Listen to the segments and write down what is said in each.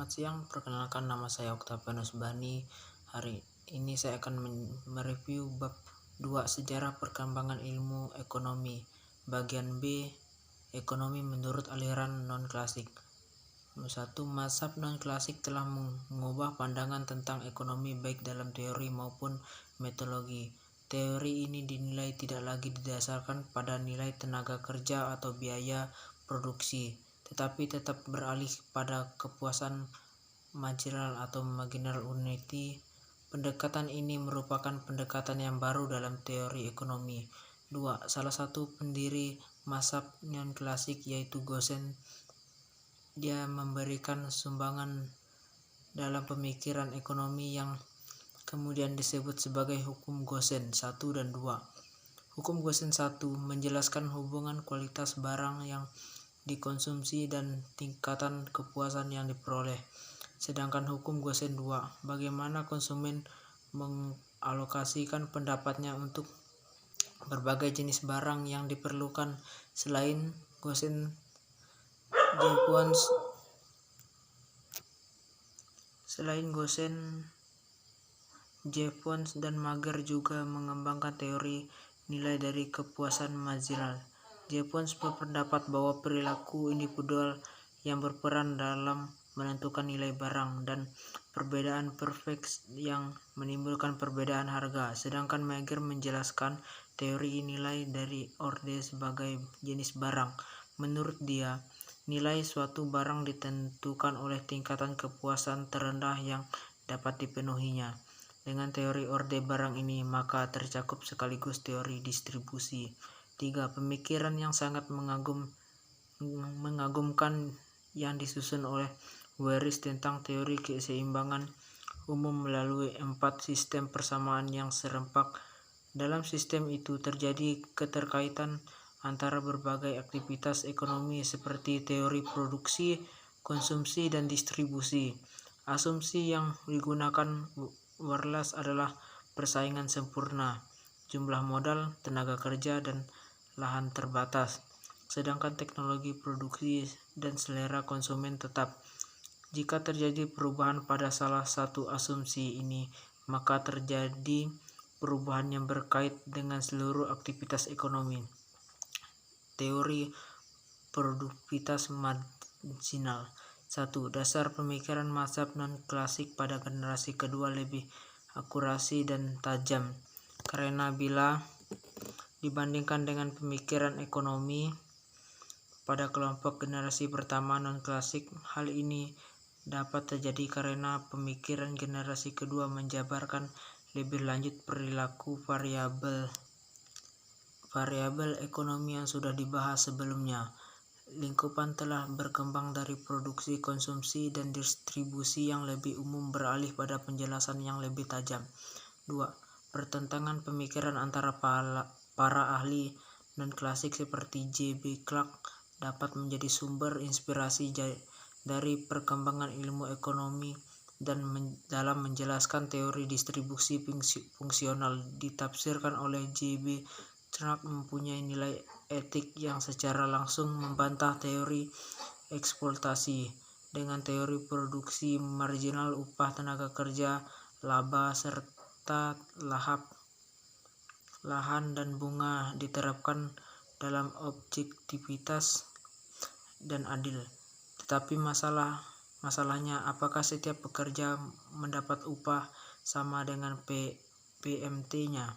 Selamat siang, perkenalkan nama saya Oktavianus Bani. Hari ini saya akan mereview bab 2 Sejarah Perkembangan Ilmu Ekonomi, bagian B, Ekonomi menurut aliran non-klasik. 1. Mazhab non-klasik telah mengubah pandangan tentang ekonomi baik dalam teori maupun metodologi. Teori ini dinilai tidak lagi didasarkan pada nilai tenaga kerja atau biaya produksi, tetapi tetap beralih pada kepuasan marginal atau marginal utility. Pendekatan ini merupakan pendekatan yang baru dalam teori ekonomi. 2. Salah satu pendiri mazhab non-klasik yaitu Gosen. Dia memberikan sumbangan dalam pemikiran ekonomi yang kemudian disebut sebagai hukum Gosen 1 dan 2. Hukum Gosen 1 menjelaskan hubungan kualitas barang yang dikonsumsi dan tingkatan kepuasan yang diperoleh. Sedangkan hukum Gosen 2, bagaimana konsumen mengalokasikan pendapatnya untuk berbagai jenis barang yang diperlukan. Selain Gosen, Jevons dan Mager juga mengembangkan teori nilai dari kepuasan marginal. Jevons berpendapat bahwa perilaku individual yang berperan dalam menentukan nilai barang dan perbedaan perfect yang menimbulkan perbedaan harga. Sedangkan Mager menjelaskan teori nilai dari orde sebagai jenis barang. Menurut dia, nilai suatu barang ditentukan oleh tingkatan kepuasan terendah yang dapat dipenuhinya. Dengan teori orde barang ini, maka tercakup sekaligus teori distribusi. 3. Pemikiran yang sangat mengagumkan yang disusun oleh Weris tentang teori keseimbangan umum melalui 4 sistem persamaan yang serempak. Dalam sistem itu terjadi keterkaitan antara berbagai aktivitas ekonomi seperti teori produksi, konsumsi, dan distribusi. Asumsi yang digunakan Weris adalah persaingan sempurna, jumlah modal, tenaga kerja, dan lahan terbatas, sedangkan teknologi produksi dan selera konsumen tetap. Jika terjadi perubahan pada salah satu asumsi ini, maka terjadi perubahan yang berkait dengan seluruh aktivitas ekonomi. Teori produktivitas marginal. 1. Dasar pemikiran mazhab non-klasik pada generasi kedua lebih akurasi dan tajam, karena bila dibandingkan dengan pemikiran ekonomi pada kelompok generasi pertama non-klasik, hal ini dapat terjadi karena pemikiran generasi kedua menjabarkan lebih lanjut perilaku variabel ekonomi yang sudah dibahas sebelumnya. Lingkupan telah berkembang dari produksi, konsumsi, dan distribusi yang lebih umum beralih pada penjelasan yang lebih tajam. 2. Pertentangan pemikiran antara para ahli non-klasik seperti J.B. Clark dapat menjadi sumber inspirasi dari perkembangan ilmu ekonomi dan dalam menjelaskan teori distribusi fungsional ditafsirkan oleh J.B. Clark mempunyai nilai etik yang secara langsung membantah teori eksploitasi. Dengan teori produksi marginal, upah tenaga kerja, laba, serta lahan dan bunga diterapkan dalam objektivitas dan adil. Tetapi masalahnya, apakah setiap pekerja mendapat upah sama dengan PMT-nya?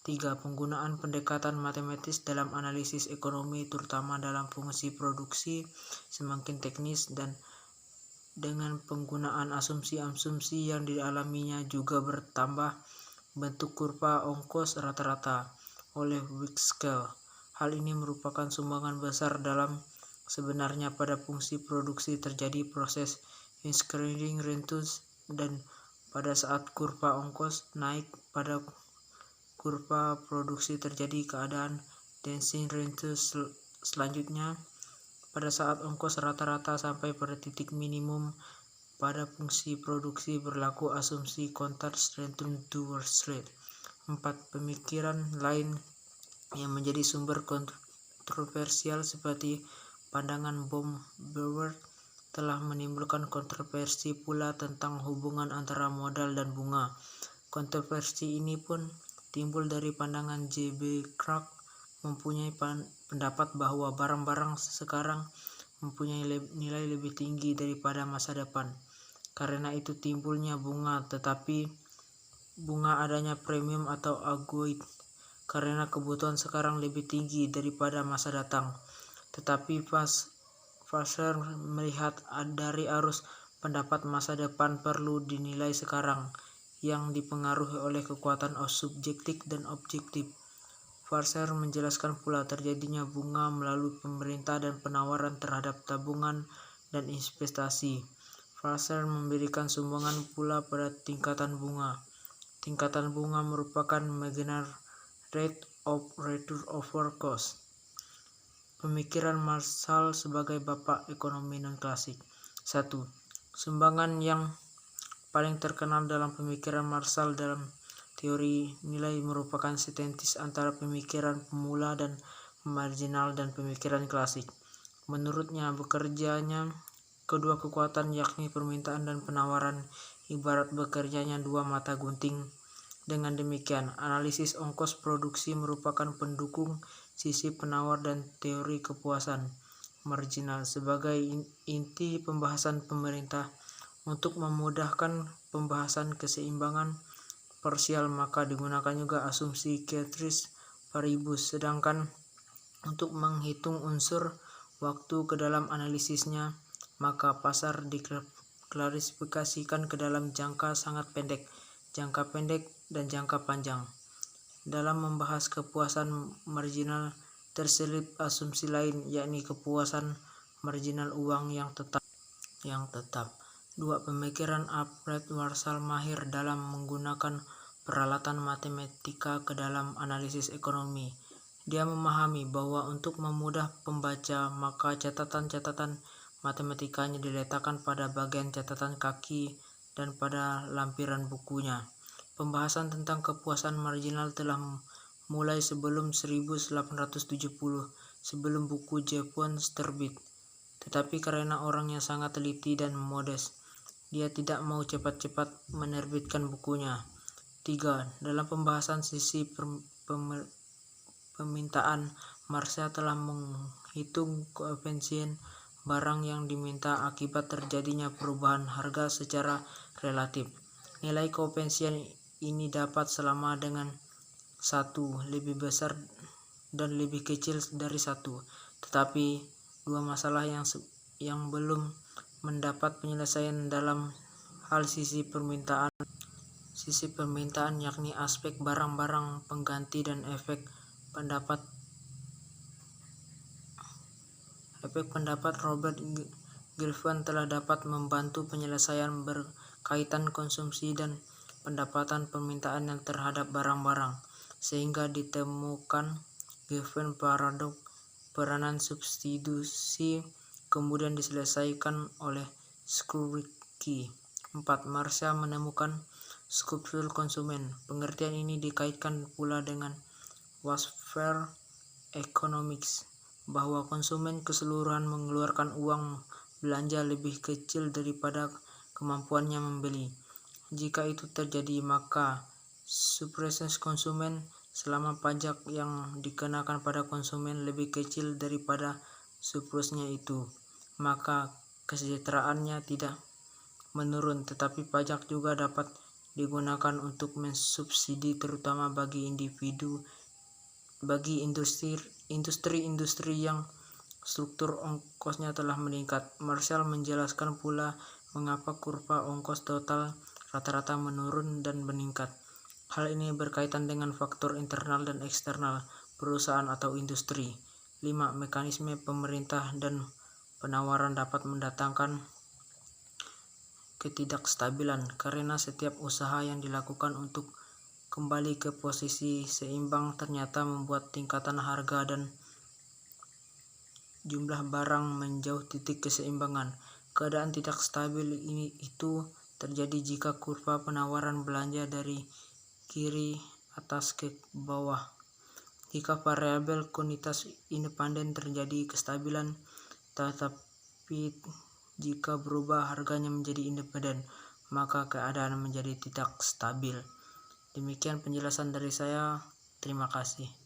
3. Penggunaan pendekatan matematis dalam analisis ekonomi, terutama dalam fungsi produksi, semakin teknis dan dengan penggunaan asumsi-asumsi yang dialaminya juga bertambah. Bentuk kurva ongkos rata-rata oleh Wixscale. Hal ini merupakan sumbangan besar dalam sebenarnya pada fungsi produksi terjadi proses increasing rentals, dan pada saat kurva ongkos naik pada kurva produksi terjadi keadaan decreasing rentals. Selanjutnya, pada saat ongkos rata-rata sampai pada titik minimum pada fungsi produksi berlaku asumsi constant return to worst rate. 4. Pemikiran lain yang menjadi sumber kontroversial seperti pandangan Baum-Bauer telah menimbulkan kontroversi pula tentang hubungan antara modal dan bunga. Kontroversi ini pun timbul dari pandangan J.B. Clark mempunyai pendapat bahwa barang-barang sekarang mempunyai nilai lebih tinggi daripada masa depan. Karena itu timbulnya bunga, tetapi bunga adanya premium atau agoid karena kebutuhan sekarang lebih tinggi daripada masa datang. Tetapi Passer melihat dari arus pendapat masa depan perlu dinilai sekarang, yang dipengaruhi oleh kekuatan subjektif dan objektif. Passer menjelaskan pula terjadinya bunga melalui pemerintah dan penawaran terhadap tabungan dan investasi. Passer memberikan sumbangan pula pada tingkatan bunga. Tingkatan bunga merupakan marginal rate of return over cost. Pemikiran Marshall sebagai bapak ekonomi non-klasik. 1. Sumbangan yang paling terkenal dalam pemikiran Marshall dalam teori nilai merupakan sintesis antara pemikiran pemula dan marginal dan pemikiran klasik. Menurutnya, bekerjanya kedua kekuatan yakni permintaan dan penawaran ibarat bekerjanya dua mata gunting. Dengan demikian, analisis ongkos produksi merupakan pendukung sisi penawar dan teori kepuasan marginal sebagai inti pembahasan pemerintah. Untuk memudahkan pembahasan keseimbangan parsial maka digunakan juga asumsi ceteris paribus, sedangkan untuk menghitung unsur waktu ke dalam analisisnya maka pasar diklasifikasikan ke dalam jangka sangat pendek, jangka pendek, dan jangka panjang. Dalam membahas kepuasan marginal terselip asumsi lain, yakni kepuasan marginal uang yang tetap. 2. Pemikiran Alfred Marshall mahir dalam menggunakan peralatan matematika ke dalam analisis ekonomi. Dia memahami bahwa untuk memudah pembaca maka catatan-catatan matematikanya diletakkan pada bagian catatan kaki dan pada lampiran bukunya. Pembahasan tentang kepuasan marginal telah mulai sebelum 1870, sebelum buku Jevons terbit. Tetapi karena orangnya sangat teliti dan modest, dia tidak mau cepat-cepat menerbitkan bukunya. 3. Dalam pembahasan sisi permintaan, Marshall telah menghitung koefisien barang yang diminta akibat terjadinya perubahan harga secara relatif. Nilai koefisien ini dapat sama dengan 1, lebih besar dan lebih kecil dari 1. Tetapi dua masalah yang belum mendapat penyelesaian dalam hal sisi permintaan yakni aspek barang-barang pengganti dan efek pendapat Robert Griffin telah dapat membantu penyelesaian berkaitan konsumsi dan pendapatan permintaan yang terhadap barang-barang, sehingga ditemukan Griffin paradoks peranan substitusi kemudian diselesaikan oleh Skurki. 4. Marshall menemukan skupul konsumen. Pengertian ini dikaitkan pula dengan welfare economics, bahwa konsumen keseluruhan mengeluarkan uang belanja lebih kecil daripada kemampuannya membeli. Jika itu terjadi, maka surplus konsumen selama pajak yang dikenakan pada konsumen lebih kecil daripada surplusnya itu, maka kesejahteraannya tidak menurun, tetapi pajak juga dapat digunakan untuk mensubsidi terutama bagi industri-industri yang struktur ongkosnya telah meningkat. Marshall menjelaskan pula mengapa kurva ongkos total rata-rata menurun dan meningkat. Hal ini berkaitan dengan faktor internal dan eksternal perusahaan atau industri. 5. Mekanisme pemerintah dan penawaran dapat mendatangkan ketidakstabilan karena setiap usaha yang dilakukan untuk kembali ke posisi seimbang ternyata membuat tingkatan harga dan jumlah barang menjauh titik keseimbangan. Keadaan tidak stabil itu terjadi jika kurva penawaran belanja dari kiri atas ke bawah. Jika variabel kuantitas independen terjadi kestabilan, tetapi Jika berubah harganya menjadi independen, maka keadaan menjadi tidak stabil. Demikian penjelasan dari saya. Terima kasih.